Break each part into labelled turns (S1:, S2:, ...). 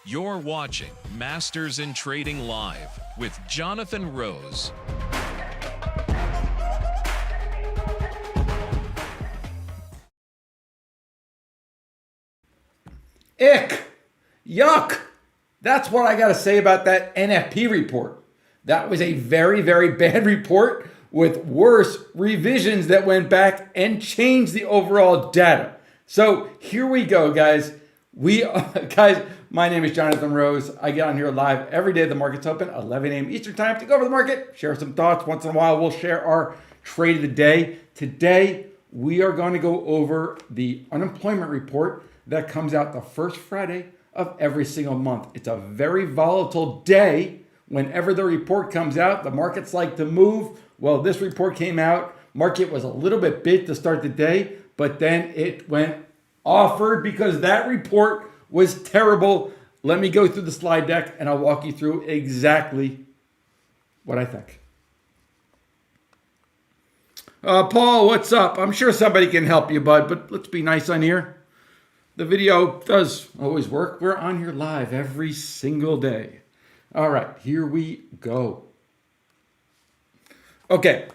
S1: You're watching Masters in Trading Live with Jonathan Rose.
S2: Ick! Yuck! That's what I got to say about that NFP report. That was a very, very bad report with worse revisions that went back and changed the overall data. So here we go, guys. Guys, my name is Jonathan Rose. I get on here live every day. The market's open, 11 a.m. Eastern time to go over the market, share some thoughts. Once in a while, we'll share our trade of the day. Today, we are going to go over the unemployment report that comes out the first Friday of every single month. It's a very volatile day. Whenever the report comes out, the markets like to move. Well, this report came out. Market was a little bit big to start the day, but then it went offered because that report was terrible. Let me go through the slide deck and I'll walk you through exactly what I think. Paul, what's up? I'm sure somebody can help you, bud, but let's be nice on here. The video does always work. We're on here live every single day. All right, here we go. Okay,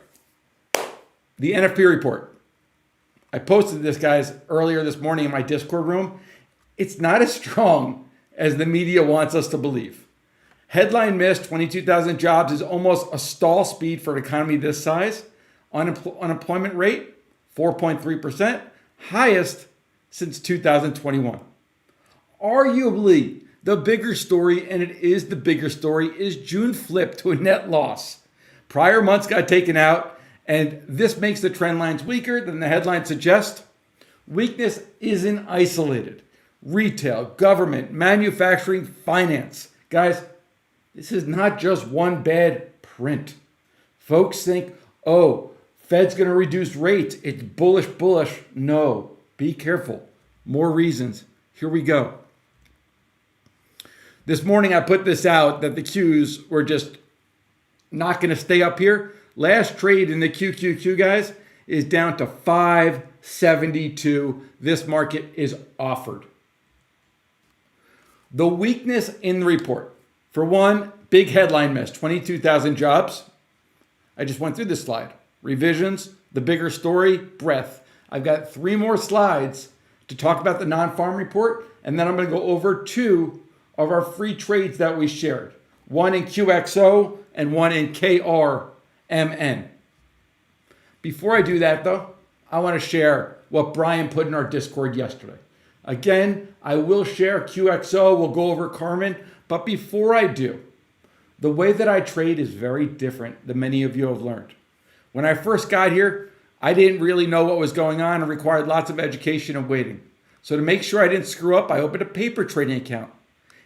S2: the NFP report. I posted this, guys, earlier this morning in my Discord room. It's not as strong as the media wants us to believe. Headline miss, 22,000 jobs is almost a stall speed for an economy this size. Unemployment rate, 4.3%, highest since 2021. Arguably, the bigger story, and it is the bigger story, is June flipped to a net loss. Prior months got taken out, and this makes the trend lines weaker than the headlines suggest. Weakness isn't isolated. Retail, government, manufacturing, finance. Guys, this is not just one bad print. Folks think, oh, Fed's going to reduce rates. It's bullish. No, be careful. More reasons. Here we go. This morning I put this out that the Qs were just not going to stay up here. Last trade in the QQQ, guys, is down to 572. This market is offered. The weakness in the report. For one, big headline miss, 22,000 jobs. I just went through this slide. Revisions, the bigger story, breadth. I've got 3 more slides to talk about the non-farm report, and then I'm going to go over 2 of our free trades that we shared. One in QXO and one in KRMN. Before I do that, though, I want to share what Brian put in our Discord yesterday. Again, I will share QXO, we'll go over Carmen, but before I do, the way that I trade is very different than many of you have learned. When I first got here, I didn't really know what was going on and required lots of education and waiting. So to make sure I didn't screw up, I opened a paper trading account.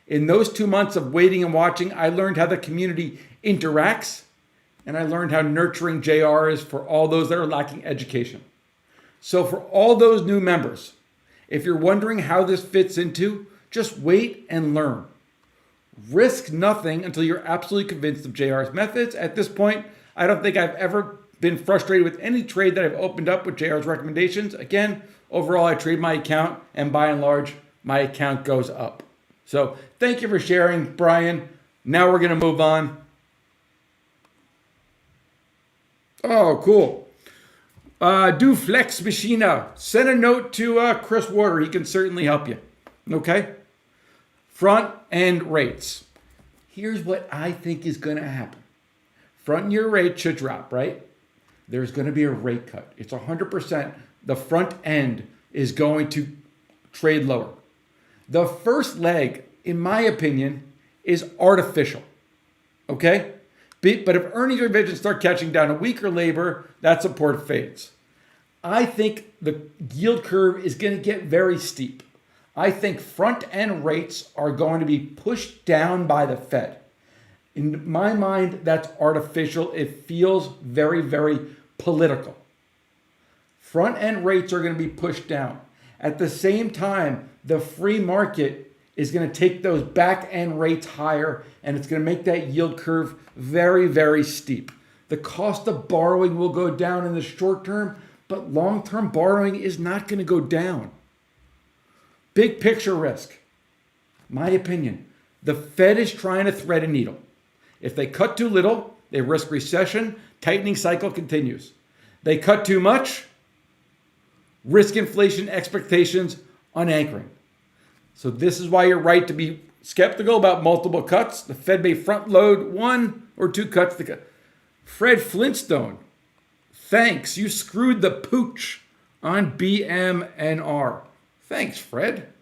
S2: In those 2 months of waiting and watching, I learned how the community interacts, and I learned how nurturing JR is for all those that are lacking education. So for all those new members, if you're wondering how this fits into, just wait and learn. Risk nothing until you're absolutely convinced of JR's methods. At this point, I don't think I've ever been frustrated with any trade that I've opened up with JR's recommendations. Again, overall, I trade my account, and by and large, my account goes up. So thank you for sharing, Brian. Now we're going to move on. Oh, cool. Do Flex Machina. Send a note to Chris Water. He can certainly help you. Okay? Front end rates. Here's what I think is going to happen. Front year rate should drop, right? There's going to be a rate cut. It's 100%. The front end is going to trade lower. The first leg, in my opinion, is artificial. Okay? But if earnings revisions start catching down a weaker labor, that support fades. I think the yield curve is going to get very steep. I think front end rates are going to be pushed down by the Fed. In my mind, that's artificial. It feels very, very political. Front end rates are going to be pushed down. At the same time, the free market is going to take those back end rates higher, and it's going to make that yield curve very, very steep. The cost of borrowing will go down in the short term, but long-term borrowing is not going to go down. Big picture risk, my opinion, The Fed is trying to thread a needle. If they cut too little, they risk recession, tightening cycle continues. They cut too much, risk inflation expectations unanchoring. So this is why you're right to be skeptical about multiple cuts. The Fed may front load 1 or 2 cuts. Fred Flintstone, thanks. You screwed the pooch on BMNR. Thanks, Fred.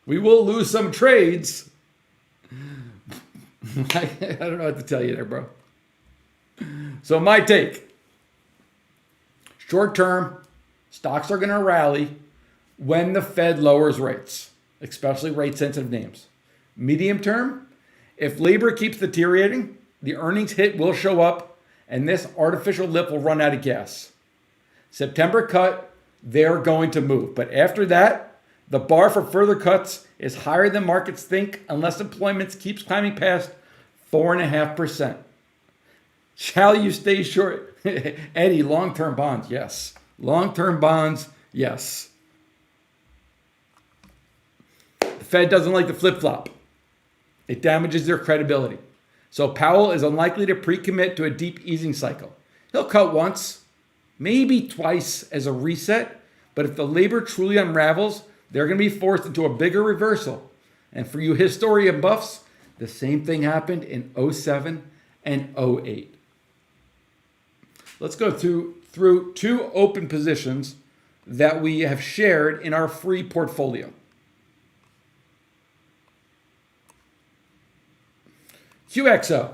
S2: We will lose some trades. I don't know what to tell you there, bro. So my take. Short term, stocks are going to rally when the Fed lowers rates, especially rate-sensitive names. Medium term, if labor keeps deteriorating, the earnings hit will show up, and this artificial lip will run out of gas. September cut, they're going to move. But after that, the bar for further cuts is higher than markets think unless employment keeps climbing past 4.5%. Shall you stay short? Eddie, long-term bonds, yes. Long-term bonds, yes. The Fed doesn't like the flip-flop. It damages their credibility. So Powell is unlikely to pre-commit to a deep easing cycle. He'll cut once, maybe twice as a reset, but if the labor truly unravels, they're going to be forced into a bigger reversal. And for you historian buffs, the same thing happened in 07 and 08. Let's go through 2 open positions that we have shared in our free portfolio. QXO,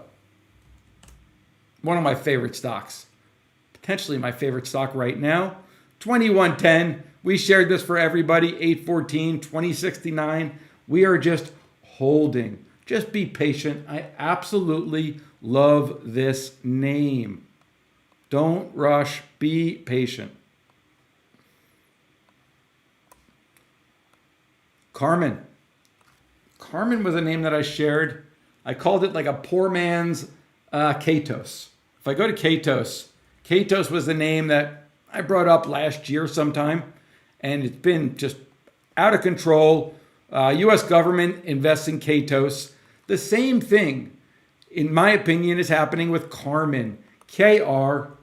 S2: one of my favorite stocks, potentially my favorite stock right now. 2110, we shared this for everybody. 814, 2069. We are just holding. Just be patient. I absolutely love this name. Don't rush. Be patient. Carmen. Carmen was a name that I shared. I called it like a poor man's Katos. If I go to Katos, Katos was the name that I brought up last year sometime, and it's been just out of control. U.S. government invests in Katos. The same thing, in my opinion, is happening with Carmen. KRMN.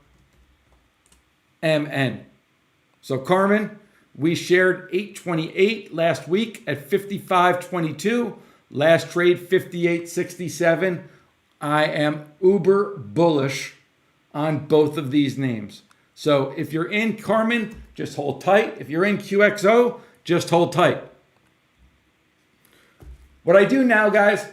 S2: So Carmen, we shared 828 last week at 55.22. Last trade 58.67. I am uber bullish on both of these names. So if you're in Carmen, just hold tight. If you're in QXO, just hold tight. What I do now, guys,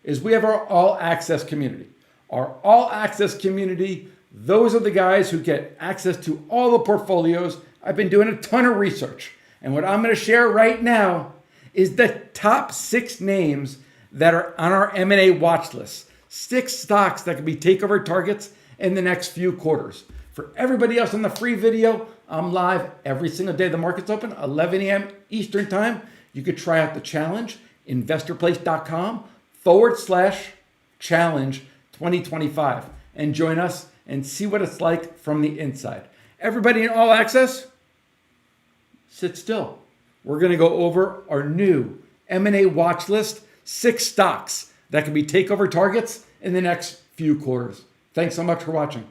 S2: is we have our all access community. Our all access community, those are the guys who get access to all the portfolios. I've been doing a ton of research. And what I'm going to share right now is the top 6 names that are on our M&A watch list. 6 stocks that could be takeover targets in the next few quarters. For everybody else in the free video, I'm live every single day the market's open, 11 a.m. Eastern time. You could try out the challenge, investorplace.com/challenge 2025, and join us and see what it's like from the inside. Everybody in all access, sit still. We're going to go over our new M&A watch list, 6 stocks that can be takeover targets in the next few quarters. Thanks so much for watching.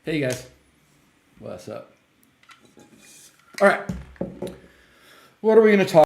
S2: Hey guys, what's up? All right, what are we going to talk